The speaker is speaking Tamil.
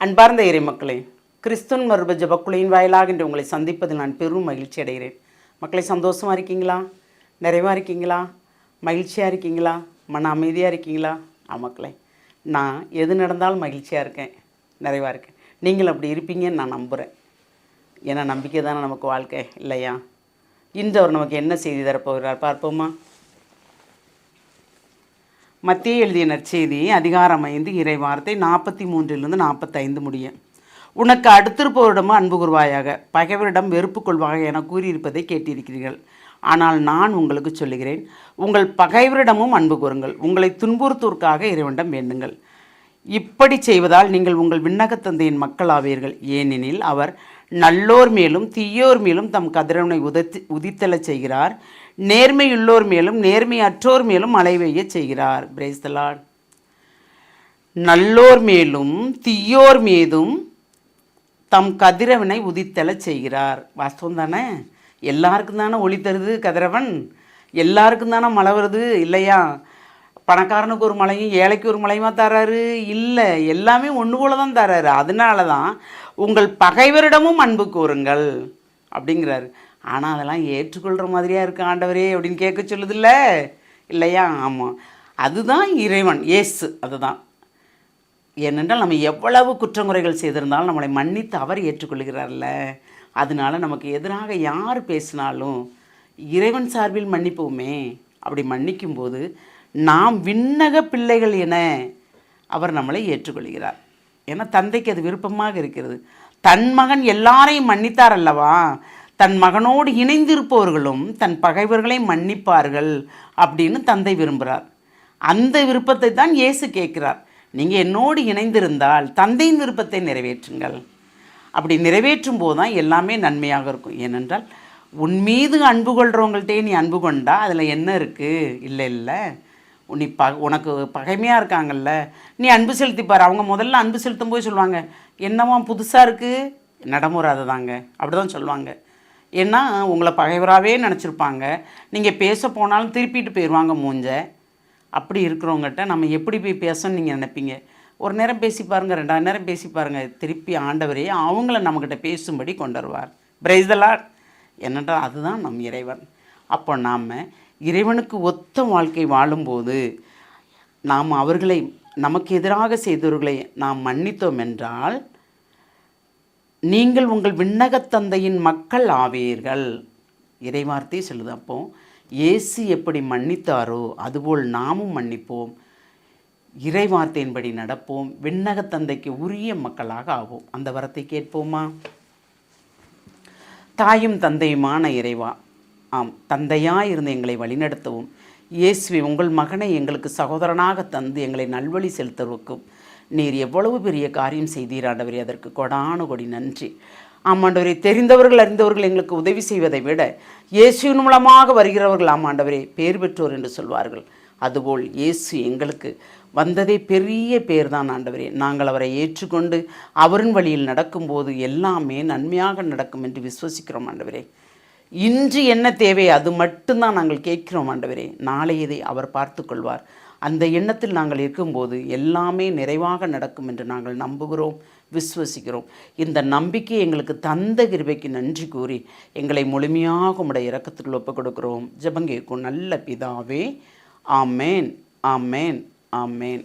அன்பார்ந்த இறை மக்களே, கிறிஸ்துவின் மறுப ஜபக்குழியின் வாயிலாக இன்று உங்களை சந்திப்பதில் நான் பெரும் மகிழ்ச்சி அடைகிறேன். மக்களை, சந்தோஷமாக இருக்கீங்களா? நிறைவாக இருக்கீங்களா? மகிழ்ச்சியாக இருக்கீங்களா? மன அமைதியாக இருக்கீங்களா? மக்களே, நான் எது நடந்தாலும் மகிழ்ச்சியாக இருக்கேன், நிறைவாக இருக்கேன். நீங்கள் அப்படி இருப்பீங்கன்னு நான் நம்புகிறேன். ஏன்னா நம்பிக்கை தானே நமக்கு வாழ்க்கை, இல்லையா? இன்று அவர் நமக்கு என்ன செய்தி தரப்போகிறார் பார்ப்போமா? மத்திய எழுதிய நற்செய்தி அதிகாரம் 5 இறை வார்த்தை 43 45 முடிய. உனக்கு அடுத்திருப்பவரிடமும் அன்பு கூர்வாயாக, பகைவரிடம் வெறுப்பு கொள்வாக என கூறியிருப்பதை கேட்டிருக்கிறீர்கள். ஆனால் நான் உங்களுக்கு சொல்லுகிறேன், உங்கள் பகைவரிடமும் அன்பு கூறுங்கள், உங்களை துன்புறுத்தோருக்காக இறைவனிடம் வேண்டுங்கள். இப்படி செய்வதால் நீங்கள் உங்கள் விண்ணகத் தந்தையின் மக்கள் ஆவீர்கள். ஏனெனில் அவர் நல்லோர் மேலும் தீயோர் மேலும் தம் கதிரவனை உதித்தலச் செய்கிறார். நேர்மையுள்ளோர் மேலும் நேர்மையற்றோர் மேலும் மழை பெய்ய செய்கிறார். Praise the Lord. நல்லோர் மேலும் தீயோர் மீதும் தம் கதிரவனை உதித்தலச் செய்கிறார். வாஸ்தவம் தானே? எல்லாருக்கும் தானே ஒளி தருது கதிரவன், எல்லாருக்கும் தானே மழை வருது, இல்லையா? பணக்காரனுக்கு ஒரு மழையும் ஏழைக்கு ஒரு மழையுமா தராரு? இல்லை, எல்லாமே ஒன்று போல தான் தராரு. அதனால தான் உங்கள் பகைவரிடமும் அன்பு கூறுங்கள் அப்படிங்கிறாரு. ஆனால் அதெல்லாம் ஏற்றுக்கொள்கிற மாதிரியாக இருக்கு ஆண்டவரே அப்படின்னு கேட்க சொல்லுதில்ல, இல்லையா? ஆமாம், அதுதான் இறைவன் இயேசு. அதுதான். ஏனென்றால் நம்ம எவ்வளவு குற்றங்குறைகள் செய்திருந்தாலும் நம்மளை மன்னித்து அவர் ஏற்றுக்கொள்கிறார்ல. அதனால நமக்கு எதிராக யார் பேசினாலும் இறைவன் சார்பில் மன்னிப்போமே. அப்படி மன்னிக்கும்போது நாம் விண்ணக பிள்ளைகள் என அவர் நம்மளை ஏற்றுக்கொள்கிறார். ஏன்னா தந்தைக்கு அது விருப்பமாக இருக்கிறது. தன் மகன் எல்லாரையும் மன்னித்தார் அல்லவா? தன் மகனோடு இணைந்திருப்பவர்களும் தன் பகைவர்களை மன்னிப்பார்கள் அப்படின்னு தந்தை விரும்புகிறார். அந்த விருப்பத்தை தான் இயேசு கேட்கிறார். நீங்கள் என்னோடு இணைந்திருந்தால் தந்தையின் விருப்பத்தை நிறைவேற்றுங்கள். அப்படி நிறைவேற்றும் போது தான் எல்லாமே நன்மையாக இருக்கும். ஏனென்றால் உன் மீது அன்பு கொள்கிறவங்கள்ட்டே நீ அன்பு கொண்டா அதில் என்ன இருக்குது? இல்லை, நீ உனக்கு பகைமையாக இருக்காங்கல்ல, நீ அன்பு செலுத்திப்பார். அவங்க முதல்ல அன்பு செலுத்தும் போது சொல்லுவாங்க, என்னவா புதுசாக இருக்குது, நடைமுறை அதை தாங்க, அப்படி தான் சொல்லுவாங்க. ஏன்னா உங்களை பகைவராகவே நினச்சிருப்பாங்க. நீங்கள் பேச போனாலும் திருப்பிட்டு போயிடுவாங்க மூஞ்ச. அப்படி இருக்கிறவங்ககிட்ட நம்ம எப்படி போய் பேசணும்னு நீங்கள் நினைப்பீங்க. ஒரு நேரம் பேசி பாருங்கள், 2 நேரம் பேசி பாருங்கள், திருப்பி ஆண்டவரே அவங்கள நம்மக்கிட்ட பேசும்படி கொண்டு வருவார். Praise the Lord. என்னென்றால் அதுதான் நம் இறைவன். அப்போ நாம் இறைவனுக்கு ஒத்த வாழ்க்கை வாழும்போது நாம் அவர்களை, நமக்கு எதிராக செய்தவர்களை நாம் மன்னித்தோம் என்றால் நீங்கள் உங்கள் விண்ணகத் தந்தையின் மக்கள் ஆவீர்கள். இறைவார்த்தை சொல்லுது. அப்போ இயேசு எப்படி மன்னித்தாரோ அதுபோல் நாமும் மன்னிப்போம், இறைவார்த்தையின்படி நடப்போம், விண்ணகத் தந்தைக்கு உரிய மக்களாக ஆவோம். அந்த வரத்தை கேட்போமா? தாயும் தந்தையுமான இறைவா, ஆம், தந்தையாக இருந்து எங்களை வழிநடத்தவும், இயேசுவை உங்கள் மகனை எங்களுக்கு சகோதரனாக தந்து எங்களை நல்வழி செலுத்துவதற்கும் நீர் எவ்வளவு பெரிய காரியம் செய்தீர் ஆண்டவரே. அதற்கு கொடான கொடி நன்றி. ஆமாண்டவரே, தெரிந்தவர்கள் அறிந்தவர்கள் எங்களுக்கு உதவி செய்வதை விட இயேசுவின் மூலமாக வருகிறவர்கள் ஆமாண்டவரே பேர் பெற்றோர் என்று சொல்வார்கள். அதுபோல் இயேசு எங்களுக்கு வந்ததே பெரிய பேர் தான் ஆண்டவரே. நாங்கள் அவரை ஏற்றுக்கொண்டு அவரின் வழியில் நடக்கும்போது எல்லாமே நன்மையாக நடக்கும் என்று விசுவசிக்கிறோம் ஆண்டவரே. இன்று என்ன தேவை அது மட்டும்தான் நாங்கள் கேட்கிறோம் ஆண்டவரே. நாளையதை அவர் பார்த்து கொள்வார். அந்த எண்ணத்தில் நாங்கள் இருக்கும்போது எல்லாமே நிறைவாக நடக்கும் என்று நாங்கள் நம்புகிறோம், விசுவசிக்கிறோம். இந்த நம்பிக்கை எங்களுக்கு தந்த கிருபைக்கு நன்றி கூறி எங்களை முழுமையாக உம்முடைய இரக்கத்துக்குள் ஒப்புக் கொடுக்கிறோம். ஜெபம் கேட்கும் நல்ல பிதாவே. ஆமேன், ஆமேன், ஆமேன்.